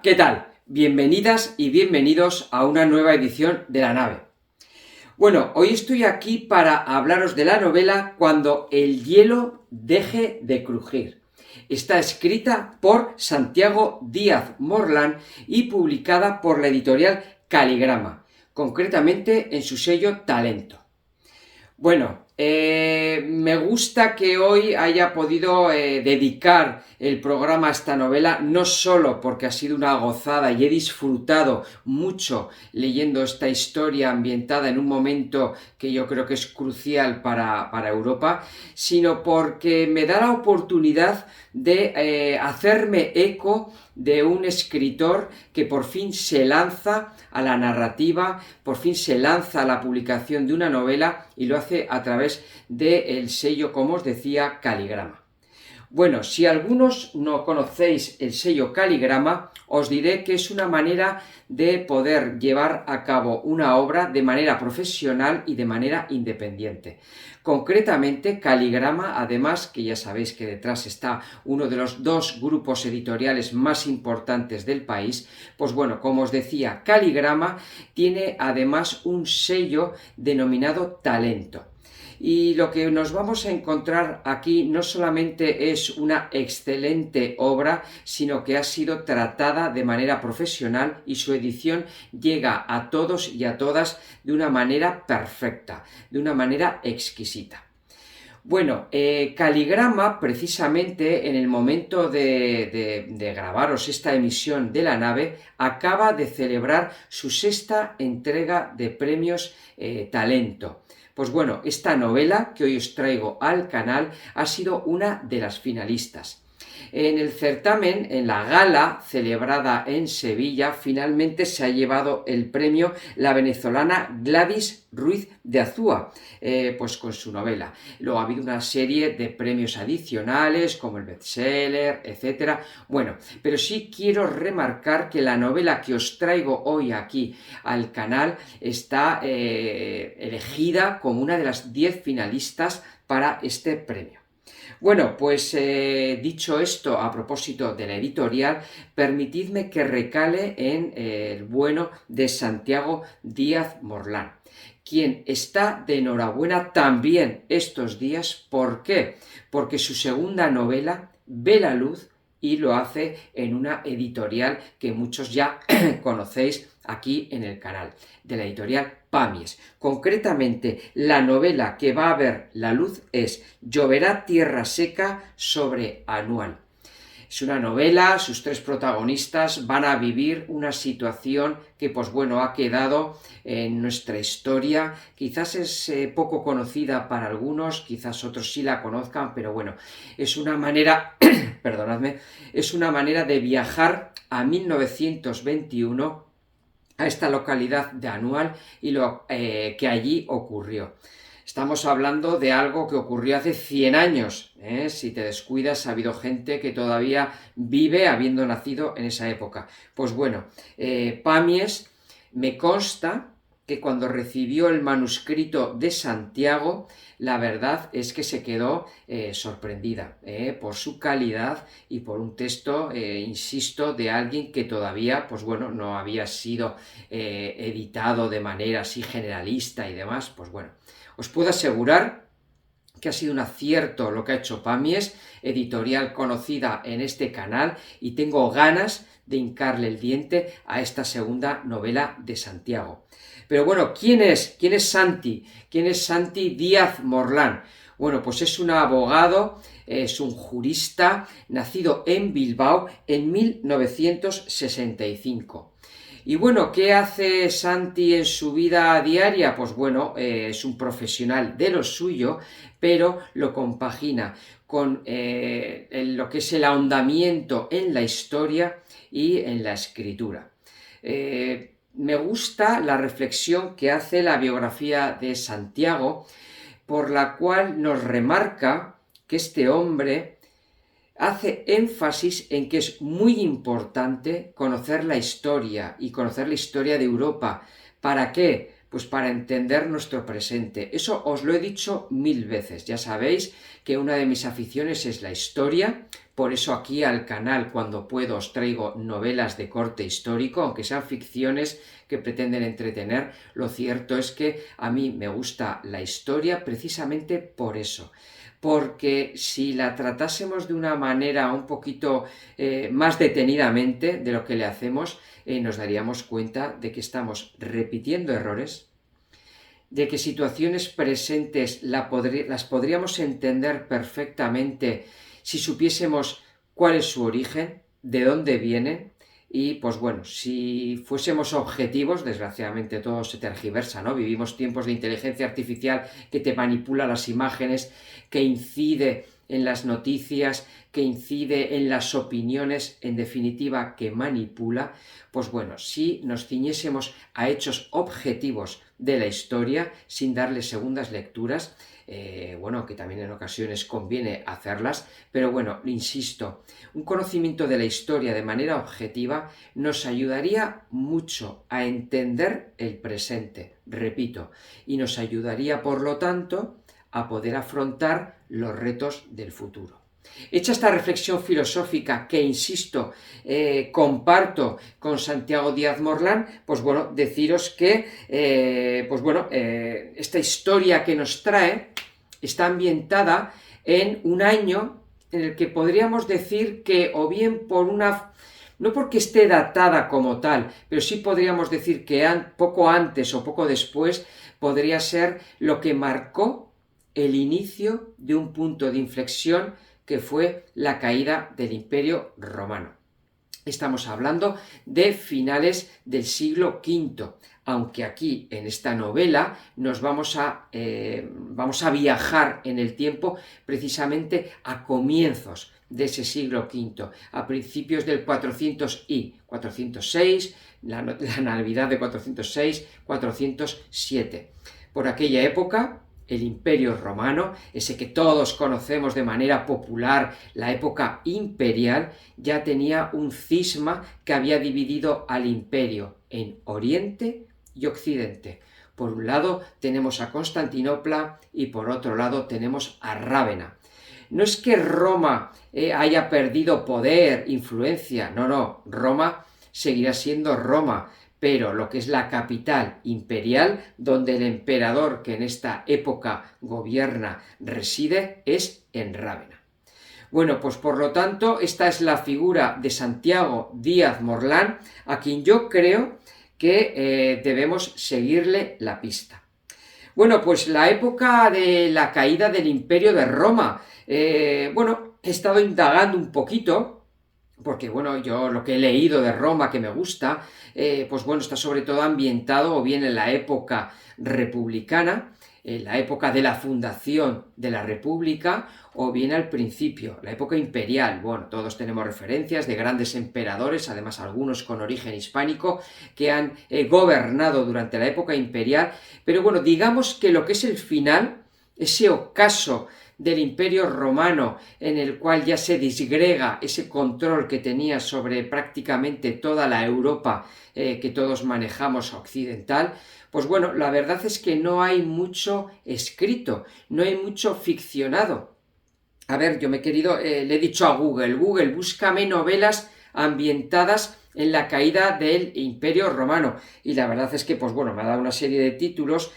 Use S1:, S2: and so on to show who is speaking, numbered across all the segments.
S1: ¿qué tal? Bienvenidas y bienvenidos a una nueva edición de La Nave. Bueno, hoy estoy aquí para hablaros de la novela Cuando el hielo deje de crujir. Está escrita por Santiago Díaz Morlán y publicada por la editorial Caligrama, concretamente en su sello Talento. Bueno, me gusta que hoy haya podido dedicar el programa a esta novela, no solo porque ha sido una gozada y he disfrutado mucho leyendo esta historia ambientada en un momento que yo creo que es crucial para Europa, sino porque me da la oportunidad de hacerme eco de un escritor que por fin se lanza a la narrativa, por fin se lanza a la publicación de una novela y lo hace a través del sello, como os decía, Caligrama. Bueno, si algunos no conocéis el sello Caligrama, os diré que es una manera de poder llevar a cabo una obra de manera profesional y de manera independiente. Concretamente, Caligrama, además, que ya sabéis que detrás está uno de los dos grupos editoriales más importantes del país, pues bueno, como os decía, Caligrama tiene además un sello denominado Talento. Y lo que nos vamos a encontrar aquí no solamente es una excelente obra, sino que ha sido tratada de manera profesional y su edición llega a todos y a todas de una manera perfecta, de una manera exquisita. Bueno, Caligrama, precisamente en el momento de grabaros esta emisión de La Nave, acaba de celebrar su sexta entrega de premios Talento. Pues bueno, esta novela que hoy os traigo al canal ha sido una de las finalistas. En el certamen, en la gala celebrada en Sevilla, finalmente se ha llevado el premio la venezolana Gladys Ruiz de Azúa, pues con su novela. Luego ha habido una serie de premios adicionales, como el bestseller, etc. Bueno, pero sí quiero remarcar que la novela que os traigo hoy aquí al canal está elegida como una de las 10 finalistas para este premio. Bueno, pues dicho esto a propósito de la editorial, permitidme que recale en el bueno de Santiago Díaz Morlán, quien está de enhorabuena también estos días. ¿Por qué? Porque su segunda novela ve la luz y lo hace en una editorial que muchos ya conocéis aquí en el canal, de la editorial Pamies. Concretamente, la novela que va a ver la luz es Lloverá tierra seca sobre Anual. Es una novela, sus tres protagonistas van a vivir una situación que, pues bueno, ha quedado en nuestra historia. Quizás es poco conocida para algunos, quizás otros sí la conozcan, pero bueno, es una manera, perdonadme, es una manera de viajar a 1921, a esta localidad de Anual y lo que allí ocurrió. Estamos hablando de algo que ocurrió hace 100 años. Si te descuidas, ha habido gente que todavía vive habiendo nacido en esa época. Pues bueno, Pamies me consta que cuando recibió el manuscrito de Santiago, la verdad es que se quedó sorprendida por su calidad y por un texto, insisto, de alguien que todavía, pues bueno, no había sido editado de manera así generalista y demás. Pues bueno, os puedo asegurar que ha sido un acierto lo que ha hecho Pamies, editorial conocida en este canal, y tengo ganas de hincarle el diente a esta segunda novela de Santiago. Pero bueno, ¿quién es Santi? ¿Quién es Santi Díaz Morlán? Bueno, pues es un abogado, es un jurista, nacido en Bilbao en 1965. Y bueno, ¿qué hace Santi en su vida diaria? Pues bueno, es un profesional de lo suyo, pero lo compagina con lo que es el ahondamiento en la historia y en la escritura. Me gusta la reflexión que hace la biografía de Santiago, por la cual nos remarca que este hombre hace énfasis en que es muy importante conocer la historia y conocer la historia de Europa. ¿Para qué? Pues para entender nuestro presente. Eso os lo he dicho 1000 veces. Ya sabéis que una de mis aficiones es la historia, Por eso aquí al canal, cuando puedo, os traigo novelas de corte histórico, aunque sean ficciones que pretenden entretener. Lo cierto es que a mí me gusta la historia precisamente por eso. Porque si la tratásemos de una manera un poquito más detenidamente de lo que le hacemos, nos daríamos cuenta de que estamos repitiendo errores, de que situaciones presentes las podríamos entender perfectamente si supiésemos cuál es su origen, de dónde vienen, y pues bueno, si fuésemos objetivos, desgraciadamente todo se tergiversa, ¿no? Vivimos tiempos de inteligencia artificial que te manipula las imágenes, que incide en las noticias, que incide en las opiniones, en definitiva, que manipula. Pues bueno, si nos ciñésemos a hechos objetivos de la historia, sin darle segundas lecturas, bueno, que también en ocasiones conviene hacerlas, pero bueno, insisto, un conocimiento de la historia de manera objetiva nos ayudaría mucho a entender el presente, repito, y nos ayudaría, por lo tanto, a poder afrontar los retos del futuro. Hecha esta reflexión filosófica que, insisto, comparto con Santiago Díaz Morlán, pues bueno, deciros que esta historia que nos trae está ambientada en un año en el que podríamos decir que, o bien por una, no porque esté datada como tal, pero sí podríamos decir que poco antes o poco después podría ser lo que marcó el inicio de un punto de inflexión que fue la caída del Imperio Romano. Estamos hablando de finales del siglo V, aunque aquí en esta novela nos vamos a viajar en el tiempo precisamente a comienzos de ese siglo V, a principios del 400 y 406, la Navidad de 406, 407. Por aquella época, el Imperio Romano, ese que todos conocemos de manera popular, la época imperial, ya tenía un cisma que había dividido al imperio en Oriente y Occidente. Por un lado tenemos a Constantinopla y por otro lado tenemos a Rávena. No es que Roma haya perdido poder, influencia, no, Roma seguirá siendo Roma, pero lo que es la capital imperial, donde el emperador que en esta época gobierna reside, es en Rávena. Bueno, pues por lo tanto, esta es la figura de Santiago Díaz Morlán, a quien yo creo que debemos seguirle la pista. Bueno, pues la época de la caída del Imperio de Roma. He estado indagando un poquito, porque bueno, yo lo que he leído de Roma que me gusta, está sobre todo ambientado o bien en la época republicana, en la época de la fundación de la República, o bien al principio, la época imperial. Bueno, todos tenemos referencias de grandes emperadores, además algunos con origen hispánico, que han gobernado durante la época imperial, pero bueno, digamos que lo que es el final, ese ocaso del Imperio Romano, en el cual ya se disgrega ese control que tenía sobre prácticamente toda la Europa que todos manejamos occidental, pues bueno, la verdad es que no hay mucho escrito, no hay mucho ficcionado. A ver, yo le he dicho a Google, búscame novelas ambientadas en la caída del Imperio Romano, y la verdad es que, pues bueno, me ha dado una serie de títulos,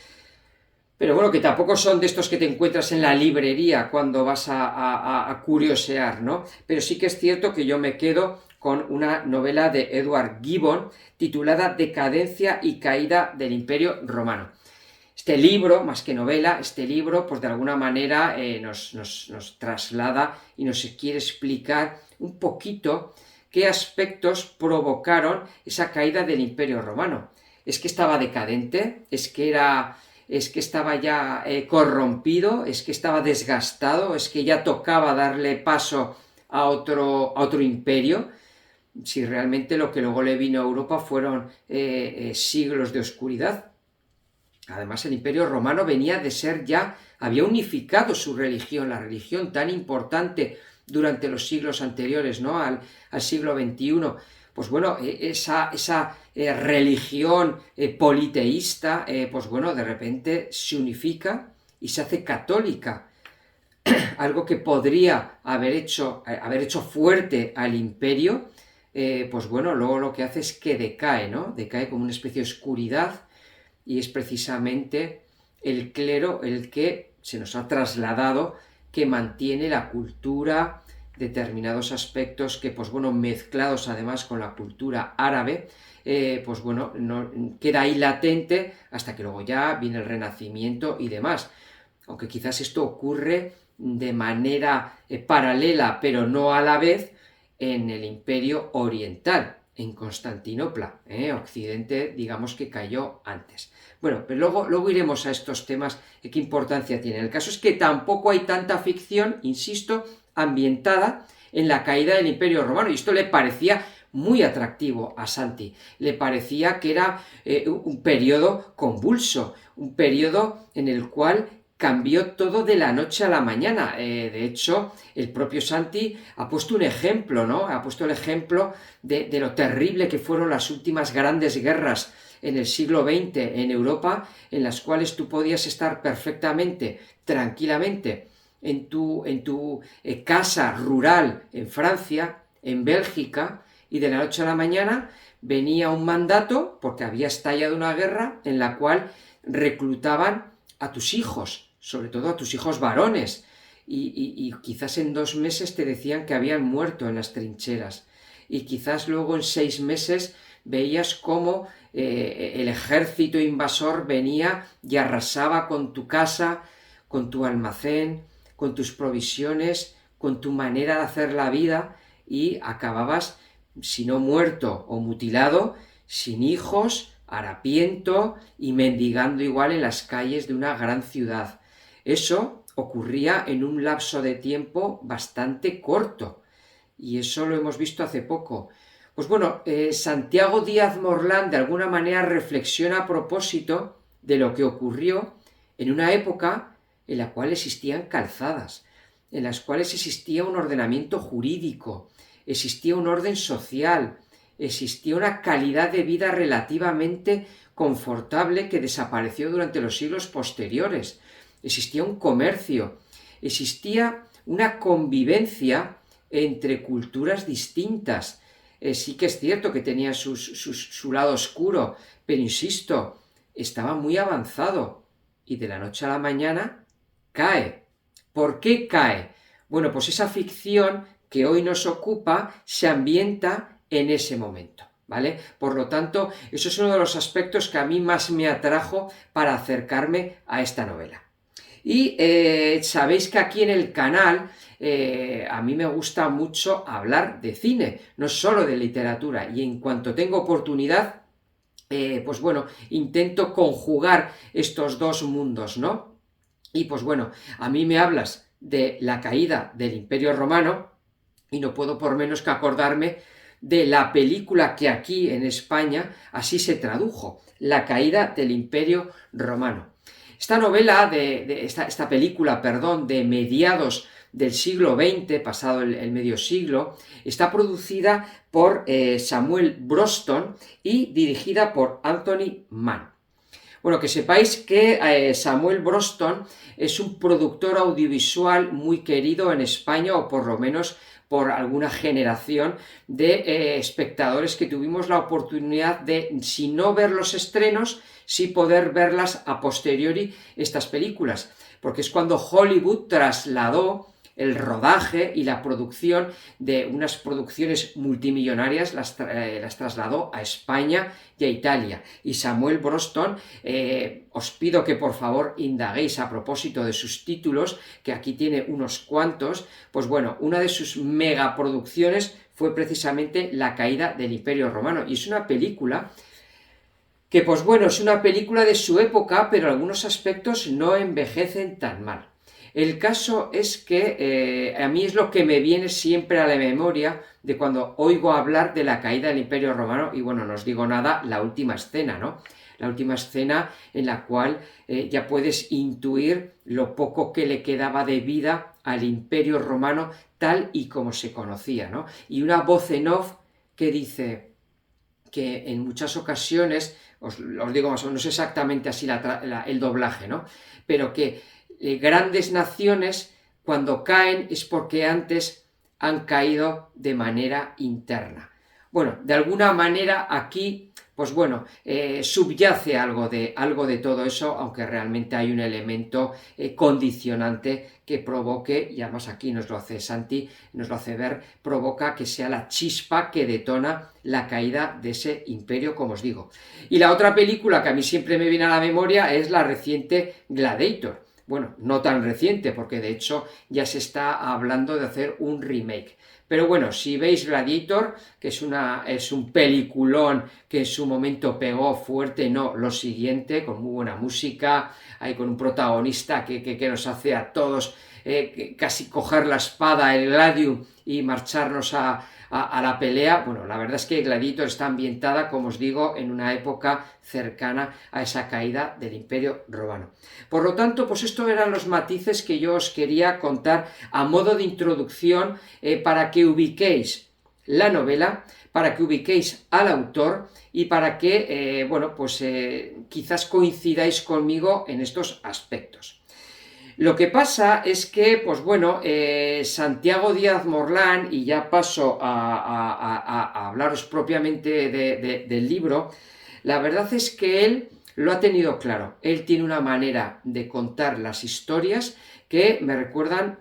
S1: pero bueno, que tampoco son de estos que te encuentras en la librería cuando vas a curiosear, ¿no? Pero sí que es cierto que yo me quedo con una novela de Edward Gibbon titulada Decadencia y caída del Imperio Romano. Este libro, más que novela, pues de alguna manera nos traslada y nos quiere explicar un poquito qué aspectos provocaron esa caída del Imperio Romano. ¿Es que estaba decadente? ¿Es que estaba ya corrompido? ¿Es que estaba desgastado? ¿Es que ya tocaba darle paso a otro imperio? Si realmente lo que luego le vino a Europa fueron siglos de oscuridad. Además, el Imperio Romano venía de ser había unificado su religión, la religión tan importante durante los siglos anteriores, ¿no? al siglo XXI. Pues bueno, esa religión politeísta, de repente se unifica y se hace católica. algo que podría haber hecho fuerte al imperio, pues bueno, luego lo que hace es que decae, ¿no? Decae como una especie de oscuridad, y es precisamente el clero el que se nos ha trasladado, que mantiene la cultura, determinados aspectos que, pues bueno, mezclados además con la cultura árabe, pues bueno, no, queda ahí latente hasta que luego ya viene el Renacimiento y demás. Aunque quizás esto ocurre de manera paralela, pero no a la vez, en el Imperio Oriental, en Constantinopla. Occidente, digamos que cayó antes. Bueno, pero luego iremos a estos temas, qué importancia tienen. El caso es que tampoco hay tanta ficción, insisto, ambientada en la caída del Imperio Romano, y esto le parecía muy atractivo a Santi. Le parecía que era un periodo convulso, un periodo en el cual cambió todo de la noche a la mañana. De hecho, el propio Santi ha puesto un ejemplo, ¿no? Ha puesto el ejemplo de lo terrible que fueron las últimas grandes guerras en el siglo XX en Europa, en las cuales tú podías estar perfectamente, tranquilamente, en tu casa rural en Francia, en Bélgica, y de la noche a la mañana venía un mandato, porque había estallado una guerra en la cual reclutaban a tus hijos, sobre todo a tus hijos varones, y quizás en 2 meses te decían que habían muerto en las trincheras, y quizás luego en 6 meses veías cómo el ejército invasor venía y arrasaba con tu casa, con tu almacén, con tus provisiones, con tu manera de hacer la vida, y acababas, si no muerto o mutilado, sin hijos, harapiento y mendigando igual en las calles de una gran ciudad. Eso ocurría en un lapso de tiempo bastante corto, y eso lo hemos visto hace poco. Pues bueno, Santiago Díaz Morlán de alguna manera reflexiona a propósito de lo que ocurrió en una época en la cual existían calzadas, en las cuales existía un ordenamiento jurídico, existía un orden social, existía una calidad de vida relativamente confortable que desapareció durante los siglos posteriores, existía un comercio, existía una convivencia entre culturas distintas. Sí que es cierto que tenía su lado oscuro, pero insisto, estaba muy avanzado, y de la noche a la mañana cae. ¿Por qué cae? Bueno, pues esa ficción que hoy nos ocupa se ambienta en ese momento, ¿vale? Por lo tanto, eso es uno de los aspectos que a mí más me atrajo para acercarme a esta novela. Y sabéis que aquí en el canal a mí me gusta mucho hablar de cine, no solo de literatura, y en cuanto tengo oportunidad, pues bueno, intento conjugar estos dos mundos, ¿no? Y pues bueno, a mí me hablas de la caída del Imperio Romano, y no puedo por menos que acordarme de la película que aquí en España así se tradujo, La caída del Imperio Romano. Esta novela, esta película, perdón, de mediados del siglo XX, pasado el medio siglo, está producida por Samuel Broston y dirigida por Anthony Mann. Bueno, que sepáis que Samuel Broston es un productor audiovisual muy querido en España, o por lo menos por alguna generación de espectadores que tuvimos la oportunidad de, si no ver los estrenos, sí poder verlas a posteriori, estas películas, porque es cuando Hollywood trasladó el rodaje y la producción de unas producciones multimillonarias, las trasladó a España y a Italia. Y Samuel Broston, os pido que por favor indaguéis a propósito de sus títulos, que aquí tiene unos cuantos. Pues bueno, una de sus megaproducciones fue precisamente La caída del Imperio Romano, y es una película que, pues bueno, es una película de su época, pero algunos aspectos no envejecen tan mal. El caso es que a mí es lo que me viene siempre a la memoria de cuando oigo hablar de la caída del Imperio Romano, y bueno, no os digo nada, la última escena, ¿no? La última escena en la cual ya puedes intuir lo poco que le quedaba de vida al Imperio Romano tal y como se conocía, ¿no? Y una voz en off que dice que en muchas ocasiones, os digo más o menos exactamente así el doblaje, ¿no? Pero que grandes naciones cuando caen es porque antes han caído de manera interna. Bueno, de alguna manera aquí, pues bueno, subyace algo de todo eso, aunque realmente hay un elemento condicionante que provoque, y además aquí nos lo hace Santi, nos lo hace ver, provoca que sea la chispa que detona la caída de ese imperio, como os digo. Y la otra película que a mí siempre me viene a la memoria es la reciente Gladiator. Bueno, no tan reciente, porque de hecho ya se está hablando de hacer un remake. Pero bueno, si veis Gladiator, que es un peliculón que en su momento pegó fuerte, no, lo siguiente, con muy buena música, ahí con un protagonista que nos hace a todos casi coger la espada, el gladium, y marcharnos a la pelea. Bueno, la verdad es que Gladiator está ambientada, como os digo, en una época cercana a esa caída del Imperio Romano. Por lo tanto, pues estos eran los matices que yo os quería contar a modo de introducción para que ubiquéis la novela, para que ubiquéis al autor y para que, bueno, pues quizás coincidáis conmigo en estos aspectos. Lo que pasa es que, pues bueno, Santiago Díaz Morlán, y ya paso a hablaros propiamente del libro, la verdad es que él lo ha tenido claro. Él tiene una manera de contar las historias que me recuerdan,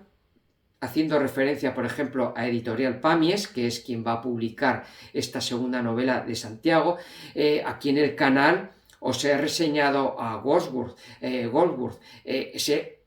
S1: haciendo referencia, por ejemplo, a Editorial Pamies, que es quien va a publicar esta segunda novela de Santiago. Aquí en el canal os he reseñado a Goldsworth.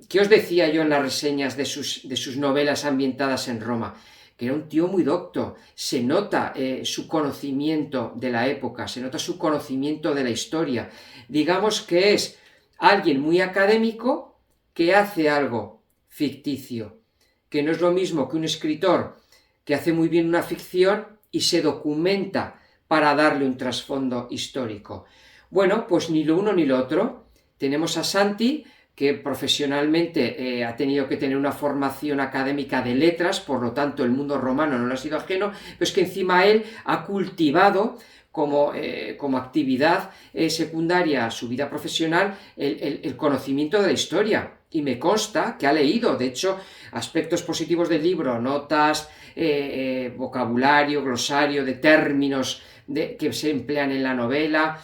S1: ¿Qué os decía yo en las reseñas de sus novelas ambientadas en Roma? Que era un tío muy docto, se nota su conocimiento de la época, se nota su conocimiento de la historia. Digamos que es alguien muy académico que hace algo ficticio, que no es lo mismo que un escritor que hace muy bien una ficción y se documenta para darle un trasfondo histórico. Bueno, pues ni lo uno ni lo otro. Tenemos a Santi, que profesionalmente ha tenido que tener una formación académica de letras, por lo tanto el mundo romano no le ha sido ajeno, pero es que encima él ha cultivado como actividad secundaria a su vida profesional el conocimiento de la historia. Y me consta que ha leído, de hecho, aspectos positivos del libro, notas, vocabulario, glosario de términos que se emplean en la novela,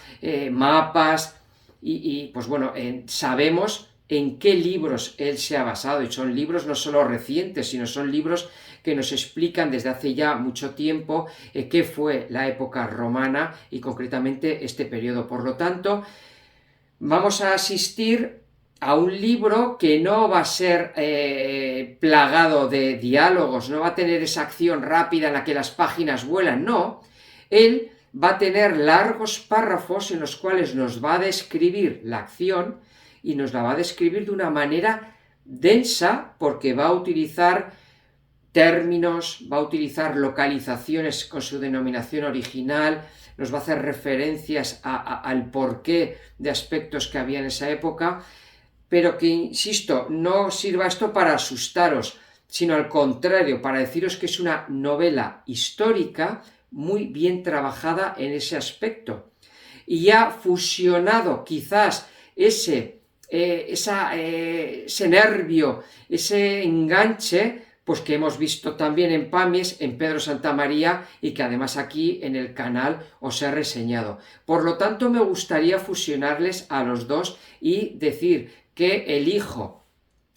S1: mapas, y pues bueno, sabemos en qué libros él se ha basado, y son libros no solo recientes, sino son libros que nos explican desde hace ya mucho tiempo qué fue la época romana y concretamente este periodo. Por lo tanto, vamos a asistir a un libro que no va a ser plagado de diálogos, no va a tener esa acción rápida en la que las páginas vuelan, no. Él va a tener largos párrafos en los cuales nos va a describir la acción y nos la va a describir de una manera densa, porque va a utilizar términos, va a utilizar localizaciones con su denominación original, nos va a hacer referencias al porqué de aspectos que había en esa época, pero que, insisto, no sirva esto para asustaros, sino al contrario, para deciros que es una novela histórica muy bien trabajada en ese aspecto. Y ha fusionado quizás ese nervio, ese enganche, pues que hemos visto también en Pamies, en Pedro Santamaría, y que además aquí en el canal os he reseñado. Por lo tanto, me gustaría fusionarles a los dos y decir que el hijo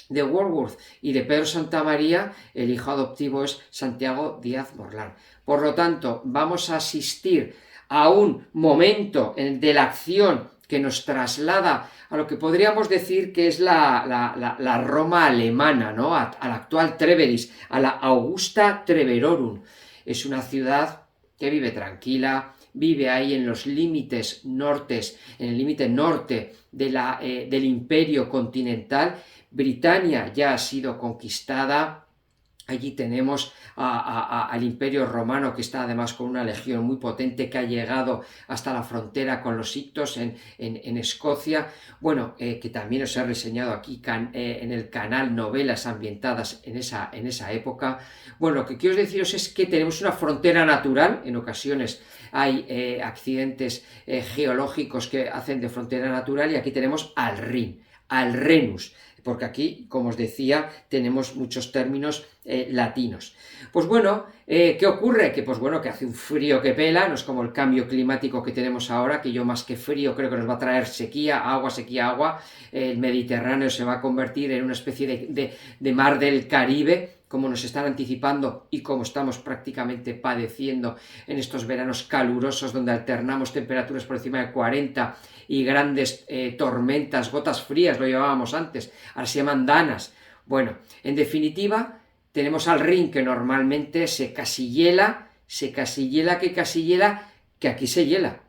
S1: de Goldsworth y de Pedro Santamaría, el hijo adoptivo es Santiago Díaz Morlán. Por lo tanto, vamos a asistir a un momento de la acción que nos traslada a lo que podríamos decir que es la Roma alemana, ¿no? A la actual Treveris, a la Augusta Treverorum. Es una ciudad que vive tranquila, vive ahí en los límites nortes, en el límite norte del imperio continental. Britania ya ha sido conquistada. Allí tenemos al Imperio Romano, que está además con una legión muy potente que ha llegado hasta la frontera con los Ictos en Escocia. Bueno, que también os he reseñado aquí en el canal novelas ambientadas en esa época. Bueno, lo que quiero deciros es que tenemos una frontera natural. En ocasiones hay accidentes geológicos que hacen de frontera natural, y aquí tenemos al Rin, al Renus. porque aquí, como os decía, tenemos muchos términos latinos. Pues bueno, ¿qué ocurre? Que pues bueno, que hace un frío que pela, no es como el cambio climático que tenemos ahora, que yo más que frío creo que nos va a traer sequía, agua, el Mediterráneo se va a convertir en una especie de mar del Caribe, como nos están anticipando y como estamos prácticamente padeciendo en estos veranos calurosos donde alternamos temperaturas por encima de 40 y grandes tormentas, gotas frías, lo llevábamos antes, ahora se llaman danas. Bueno, en definitiva, tenemos al Rin que normalmente se casi hiela, que aquí se hiela.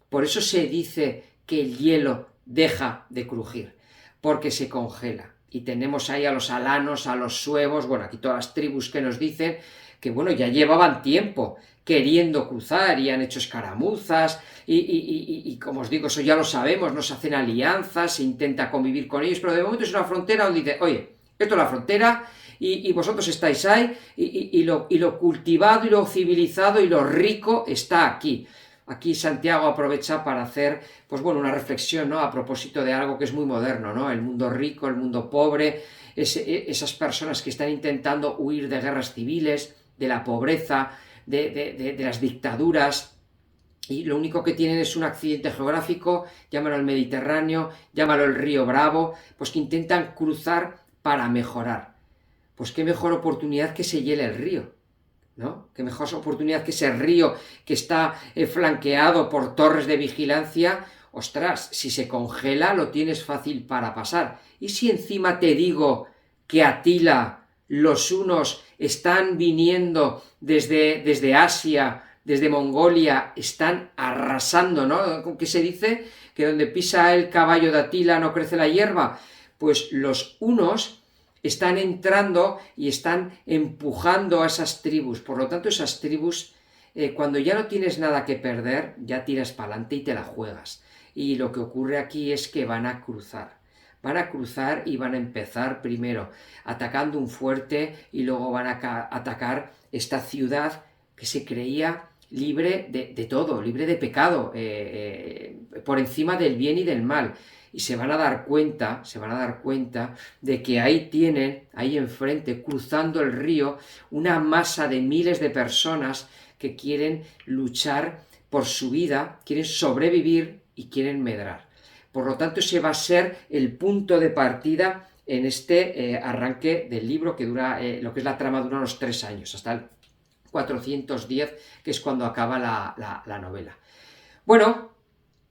S1: Por eso se dice que el hielo deja de crujir, porque se congela. Y tenemos ahí a los alanos, a los suevos, bueno, aquí todas las tribus que nos dicen que, bueno, ya llevaban tiempo queriendo cruzar y han hecho escaramuzas y como os digo, eso ya lo sabemos, no se hacen alianzas, se intenta convivir con ellos, pero de momento es una frontera donde dice, oye, esto es la frontera y vosotros estáis ahí y lo cultivado y lo civilizado y lo rico está aquí. Aquí Santiago aprovecha para hacer, pues bueno, una reflexión, ¿no? A propósito de algo que es muy moderno, ¿no? El mundo rico, el mundo pobre, esas personas que están intentando huir de guerras civiles, de la pobreza, de las dictaduras, y lo único que tienen es un accidente geográfico, llámalo el Mediterráneo, llámalo el río Bravo, pues que intentan cruzar para mejorar. Pues qué mejor oportunidad que se hiele el río, ¿no? Qué mejor oportunidad que ese río que está flanqueado por torres de vigilancia. Ostras, si se congela lo tienes fácil para pasar. Y si encima te digo que Atila, los hunos están viniendo desde Asia, desde Mongolia, están arrasando, ¿no? ¿Qué se dice? Que donde pisa el caballo de Atila no crece la hierba. Pues los hunos están entrando y están empujando a esas tribus. Por lo tanto, esas tribus, cuando ya no tienes nada que perder, ya tiras para adelante y te la juegas. Y lo que ocurre aquí es que van a cruzar. Van a cruzar y van a empezar primero atacando un fuerte y luego van a atacar esta ciudad que se creía libre de todo, libre de pecado, por encima del bien y del mal. Y se van a dar cuenta de que ahí tienen, ahí enfrente, cruzando el río, una masa de miles de personas que quieren luchar por su vida, quieren sobrevivir y quieren medrar. Por lo tanto, ese va a ser el punto de partida en este arranque del libro, que dura, lo que es la trama dura unos 3 años, hasta el 410, que es cuando acaba la novela. Bueno,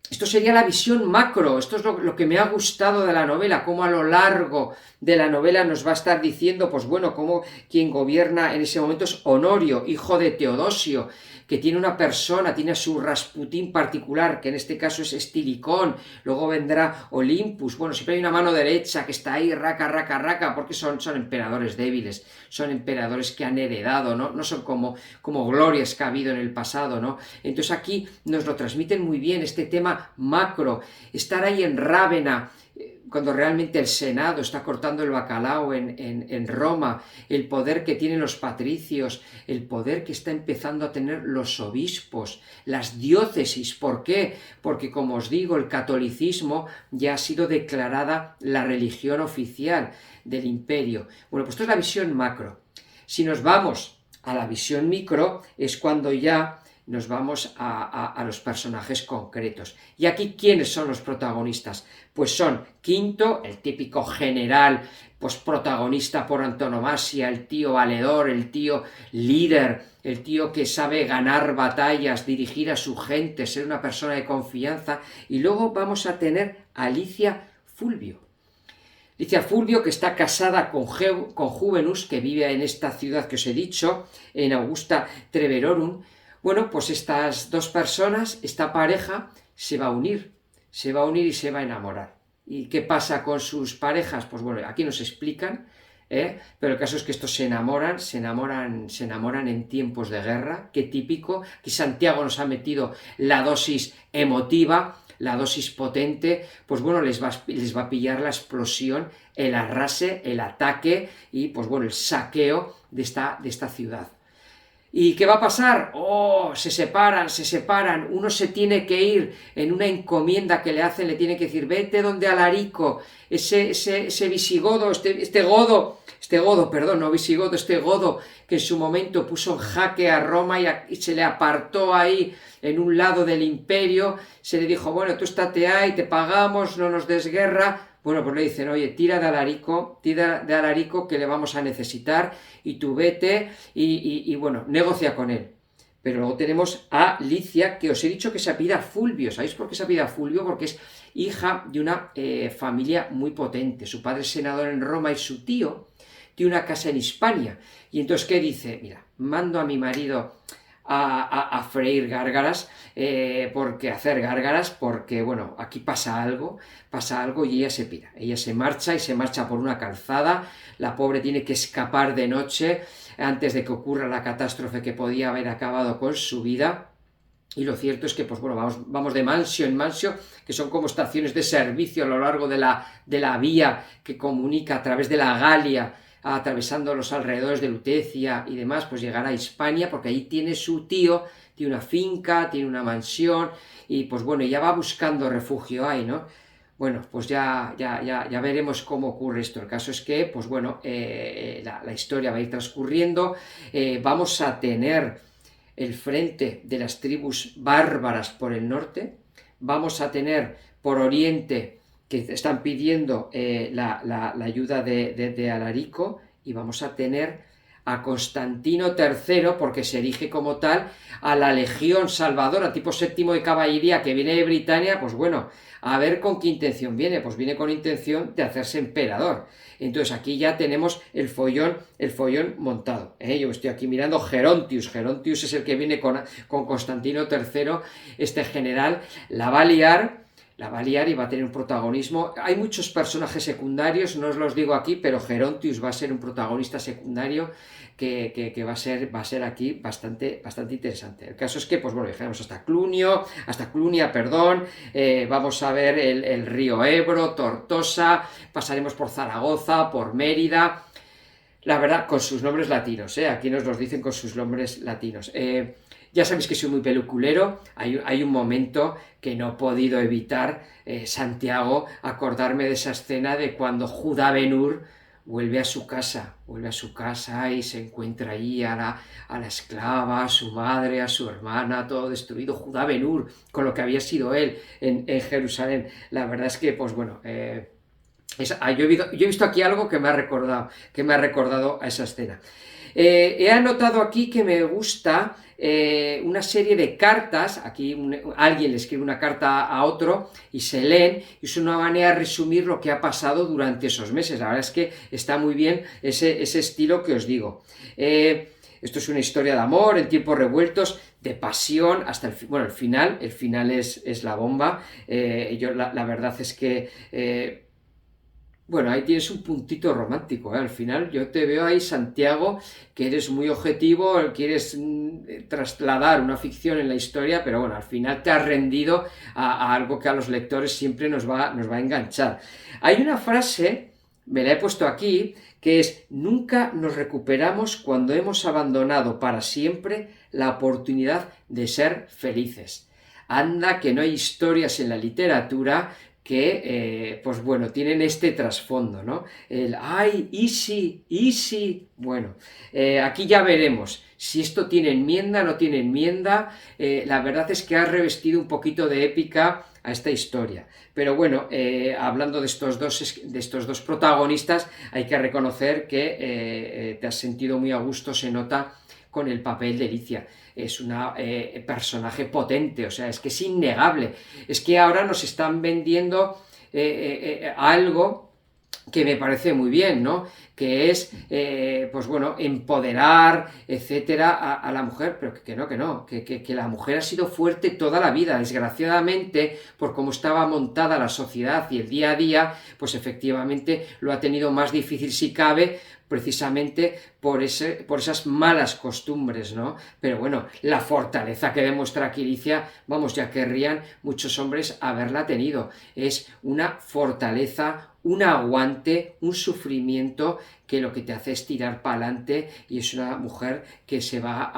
S1: esto sería la visión macro, esto es lo que me ha gustado de la novela, cómo a lo largo de la novela nos va a estar diciendo, pues bueno, cómo quien gobierna en ese momento es Honorio, hijo de Teodosio, que tiene una persona, tiene a su Rasputín particular, que en este caso es Estilicón, luego vendrá Olympus, bueno, siempre hay una mano derecha que está ahí, raca, porque son emperadores débiles, son emperadores que han heredado, no son como glorias que ha habido en el pasado, ¿no? Entonces aquí nos lo transmiten muy bien, este tema macro, estar ahí en Rávena, cuando realmente el Senado está cortando el bacalao en Roma, el poder que tienen los patricios, el poder que está empezando a tener los obispos, las diócesis. ¿Por qué? Porque, como os digo, el catolicismo ya ha sido declarada la religión oficial del imperio. Bueno, pues esto es la visión macro. Si nos vamos a la visión micro, es cuando ya nos vamos a los personajes concretos. Y aquí, ¿quiénes son los protagonistas? Pues son Quinto, el típico general, pues protagonista por antonomasia, el tío valedor, el tío líder, el tío que sabe ganar batallas, dirigir a su gente, ser una persona de confianza. Y luego vamos a tener a Licia Fulvio. Licia Fulvio, que está casada con Juvenus, que vive en esta ciudad que os he dicho, en Augusta Treverorum. Bueno, pues estas dos personas, esta pareja, se va a unir y se va a enamorar. ¿Y qué pasa con sus parejas? Pues bueno, aquí nos explican, pero el caso es que estos se enamoran en tiempos de guerra, qué típico. Aquí Santiago nos ha metido la dosis emotiva, la dosis potente, pues bueno, les va a pillar la explosión, el arrase, el ataque y pues bueno, el saqueo de esta ciudad. ¿Y qué va a pasar? ¡Oh! Se separan, uno se tiene que ir en una encomienda que le hacen, le tiene que decir, vete donde Alarico, ese visigodo, este godo, perdón, no visigodo, este godo, que en su momento puso en jaque a Roma y se le apartó ahí en un lado del imperio, se le dijo, bueno, tú estate ahí, te pagamos, no nos des guerra. Bueno, pues le dicen, oye, tira de Alarico que le vamos a necesitar y tú vete y bueno, negocia con él. Pero luego tenemos a Licia, que os he dicho que se apellida Fulvio. ¿Sabéis por qué se apellida Fulvio? Porque es hija de una familia muy potente. Su padre es senador en Roma y su tío tiene una casa en Hispania. Y entonces, ¿qué dice? Mira, mando a mi marido a freír gárgaras, porque, bueno, aquí pasa algo y ella se pira. Ella se marcha por una calzada, la pobre tiene que escapar de noche antes de que ocurra la catástrofe que podía haber acabado con su vida. Y lo cierto es que, pues bueno, vamos de mansio en mansio, que son como estaciones de servicio a lo largo de la vía que comunica a través de la Galia, atravesando los alrededores de Lutecia y demás, pues llegará a Hispania, porque ahí tiene su tío, tiene una finca, tiene una mansión, y pues bueno, ya va buscando refugio ahí, ¿no? Bueno, pues ya veremos cómo ocurre esto. El caso es que, pues bueno, la historia va a ir transcurriendo, vamos a tener el frente de las tribus bárbaras por el norte, vamos a tener por oriente que están pidiendo la ayuda de Alarico, y vamos a tener a Constantino III, porque se erige como tal, a la legión salvadora, tipo séptimo de caballería que viene de Britania, pues bueno, a ver con qué intención viene, pues viene con intención de hacerse emperador. Entonces aquí ya tenemos el follón montado. Yo estoy aquí mirando Gerontius es el que viene con Constantino III, este general, la va a liar y va a tener un protagonismo. Hay muchos personajes secundarios, no os los digo aquí, pero Gerontius va a ser un protagonista secundario que va a ser aquí bastante interesante. El caso es que, pues bueno, llegaremos hasta Clunia, vamos a ver el río Ebro, Tortosa, pasaremos por Zaragoza, por Mérida, la verdad, con sus nombres latinos, aquí nos los dicen con sus nombres latinos. Ya sabéis que soy muy peliculero, hay un momento que no he podido evitar, Santiago, acordarme de esa escena de cuando Judá Ben-Hur vuelve a su casa y se encuentra allí a la esclava, a su madre, a su hermana, todo destruido, Judá Ben-Hur, con lo que había sido él en Jerusalén. La verdad es que, pues bueno, yo he visto aquí algo que me ha recordado a esa escena. He anotado aquí que me gusta una serie de cartas, aquí alguien le escribe una carta a otro y se leen, y es una manera de resumir lo que ha pasado durante esos meses. La verdad es que está muy bien ese estilo que os digo. Esto es una historia de amor en tiempos revueltos, de pasión, hasta el final es la bomba. La verdad es que bueno, ahí tienes un puntito romántico, Al final yo te veo ahí, Santiago, que eres muy objetivo, quieres trasladar una ficción en la historia, pero bueno, al final te has rendido a algo que a los lectores siempre nos va a enganchar. Hay una frase, me la he puesto aquí, que es: nunca nos recuperamos cuando hemos abandonado para siempre la oportunidad de ser felices. Anda que no hay historias en la literatura que, pues bueno, tienen este trasfondo, ¿no? ¡ay, easy! Bueno, aquí ya veremos si esto tiene enmienda, no tiene enmienda. La verdad es que ha revestido un poquito de épica a esta historia. Pero bueno, hablando de estos dos protagonistas, hay que reconocer que te has sentido muy a gusto, se nota, con el papel de Licia. Es una personaje potente, o sea, es que es innegable. Es que ahora nos están vendiendo algo que me parece muy bien, ¿no? Que es, pues bueno, empoderar, etcétera, a la mujer, pero que la mujer ha sido fuerte toda la vida. Desgraciadamente, por cómo estaba montada la sociedad y el día a día, pues efectivamente lo ha tenido más difícil si cabe, precisamente por esas malas costumbres, ¿no? Pero bueno, la fortaleza que demuestra aquí Licia, vamos, ya querrían muchos hombres haberla tenido. Es una fortaleza, un aguante, un sufrimiento que lo que te hace es tirar para adelante y es una mujer que se va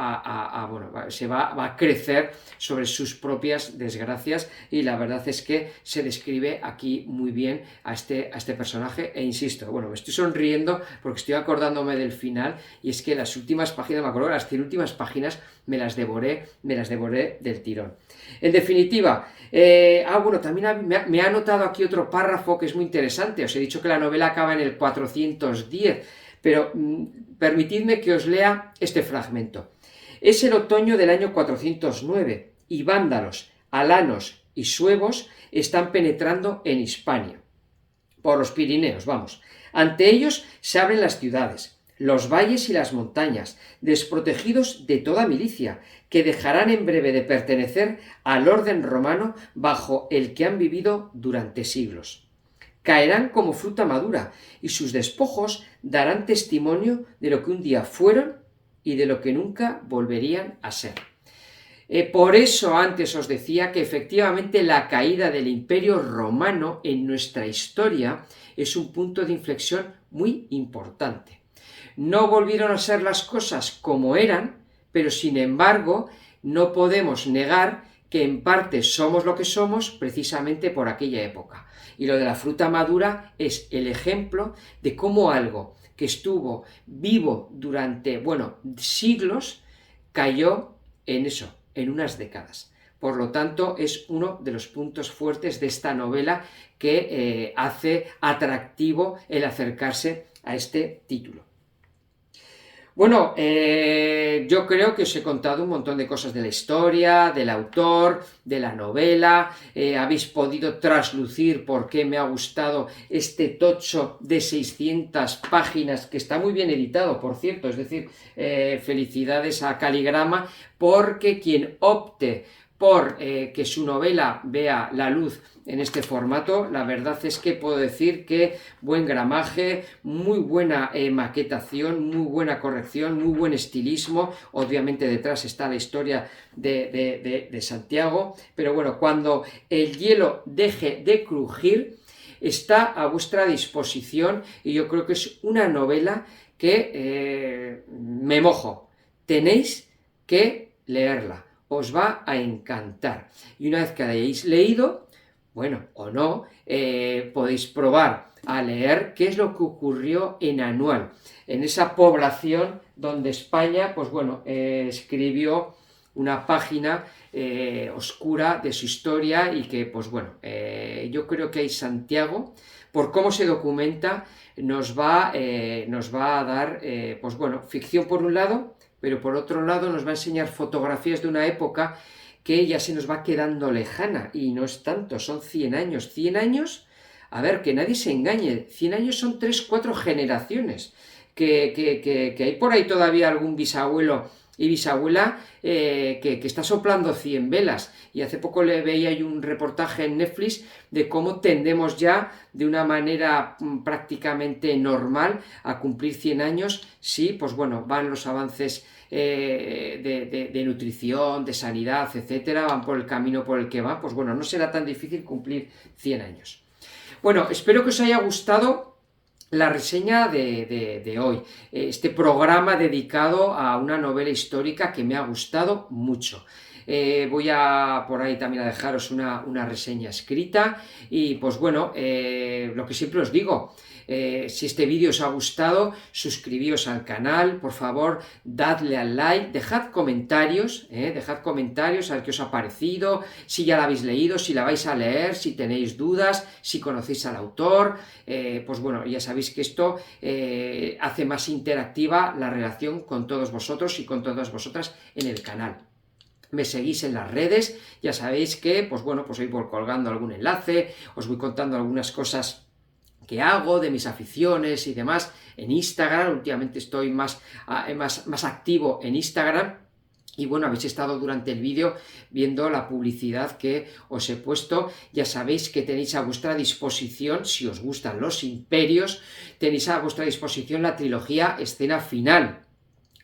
S1: va a crecer sobre sus propias desgracias y la verdad es que se describe aquí muy bien a este personaje e insisto, bueno, me estoy sonriendo porque estoy acordándome del final y es que las últimas páginas, me acuerdo, las 100 últimas páginas me las devoré del tirón. En definitiva, bueno, también me ha anotado aquí otro párrafo que es muy interesante. Os he dicho que la novela acaba en el 410, pero permitidme que os lea este fragmento. Es el otoño del año 409 y vándalos, alanos y suevos están penetrando en Hispania, por los Pirineos, vamos. Ante ellos se abren las ciudades, los valles y las montañas, desprotegidos de toda milicia, que dejarán en breve de pertenecer al orden romano bajo el que han vivido durante siglos. Caerán como fruta madura, y sus despojos darán testimonio de lo que un día fueron y de lo que nunca volverían a ser. Por eso antes os decía que efectivamente la caída del Imperio Romano en nuestra historia es un punto de inflexión muy importante. No volvieron a ser las cosas como eran, pero sin embargo no podemos negar que en parte somos lo que somos precisamente por aquella época. Y lo de la fruta madura es el ejemplo de cómo algo que estuvo vivo durante, siglos, cayó en eso, en unas décadas. Por lo tanto, es uno de los puntos fuertes de esta novela que hace atractivo el acercarse a este título. Bueno, yo creo que os he contado un montón de cosas de la historia, del autor, de la novela, habéis podido traslucir por qué me ha gustado este tocho de 600 páginas, que está muy bien editado, por cierto, es decir, felicidades a Caligrama, porque quien opte por que su novela vea la luz en este formato, la verdad es que puedo decir que buen gramaje, muy buena maquetación, muy buena corrección, muy buen estilismo, obviamente detrás está la historia de Santiago, pero bueno, cuando el hielo deje de crujir, está a vuestra disposición y yo creo que es una novela que me mojo, tenéis que leerla. Os va a encantar. Y una vez que la hayáis leído, bueno, o no, podéis probar a leer qué es lo que ocurrió en Anual, en esa población donde España, escribió una página oscura de su historia y que, yo creo que ahí Santiago, por cómo se documenta, nos va a dar, ficción por un lado, pero por otro lado nos va a enseñar fotografías de una época que ya se nos va quedando lejana, y no es tanto, son 100 años. 100 años, a ver, que nadie se engañe, 100 años son 3-4 generaciones, que hay por ahí todavía algún bisabuelo y bisabuela que está soplando 100 velas, y hace poco le veía yo un reportaje en Netflix de cómo tendemos ya de una manera prácticamente normal a cumplir 100 años, sí, van los avances de nutrición, de sanidad, etcétera, van por el camino por el que van, no será tan difícil cumplir 100 años. Bueno, espero que os haya gustado la reseña de hoy, este programa dedicado a una novela histórica que me ha gustado mucho. Voy a por ahí también a dejaros una reseña escrita y lo que siempre os digo, si este vídeo os ha gustado, suscribíos al canal, por favor, dadle al like, dejad comentarios a ver qué os ha parecido, si ya la habéis leído, si la vais a leer, si tenéis dudas, si conocéis al autor, ya sabéis que esto hace más interactiva la relación con todos vosotros y con todas vosotras en el canal. Me seguís en las redes, ya sabéis que, os voy colgando algún enlace, os voy contando algunas cosas que hago, de mis aficiones y demás, en Instagram. Últimamente estoy más activo en Instagram, y habéis estado durante el vídeo viendo la publicidad que os he puesto. Ya sabéis que tenéis a vuestra disposición, si os gustan los imperios, tenéis a vuestra disposición la trilogía Escena Final.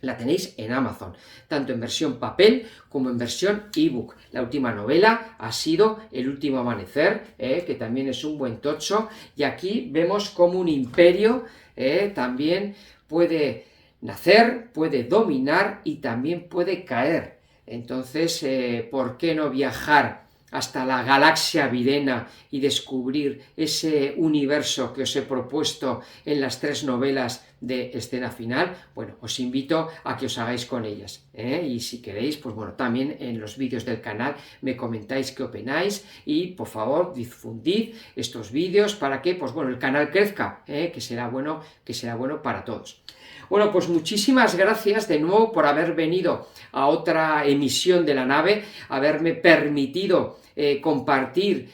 S1: La tenéis en Amazon, tanto en versión papel como en versión ebook. La última novela ha sido El último amanecer, que también es un buen tocho, y aquí vemos cómo un imperio también puede nacer, puede dominar y también puede caer. Entonces, ¿por qué no viajar hasta la galaxia Videna y descubrir ese universo que os he propuesto en las 3 novelas de Escena Final? Bueno, os invito a que os hagáis con ellas, y si queréis, pues bueno, también en los vídeos del canal me comentáis qué opináis y por favor difundid estos vídeos para que, pues bueno, el canal crezca, que será bueno para todos. Bueno, pues muchísimas gracias de nuevo por haber venido a otra emisión de la nave, haberme permitido compartir,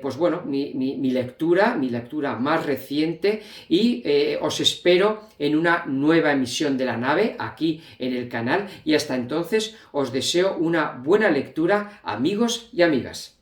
S1: pues bueno, mi lectura más reciente, y os espero en una nueva emisión de la nave aquí en el canal, y hasta entonces os deseo una buena lectura, amigos y amigas.